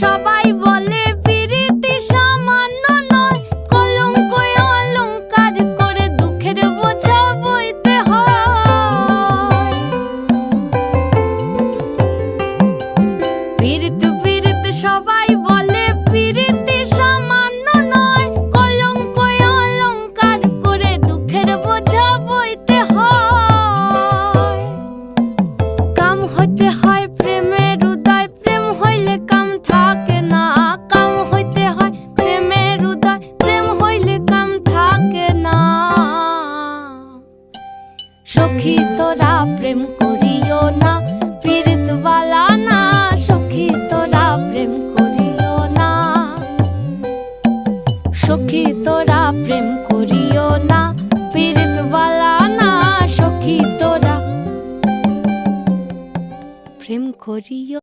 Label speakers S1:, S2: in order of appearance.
S1: সবাই বলে পিরিতি সামান্য নয়, কলঙ্ক অলংকার করে দুঃখের বোঝা বইতে হয়। পিরিত পিরিত সবাই বলে পিরিতি সামান্য নয়, কলঙ্ক অলংকার করে দুঃখের বোঝা বইতে হয়। কাম হইতে হয় প্রেমের উদয়, প্রেম হইলে কাম থাকে না। কাম হইতে হয় প্রেমের উদয়, প্রেম হইলে কাম থাকে না। সখী তোরা প্রেম করিও না, পীড়িত বালা না। সখী তোরা প্রেম করিও না, সখী তোরা প্রেম করিও না, পীড়িত বালা না। সখী তোরা প্রেম করিও।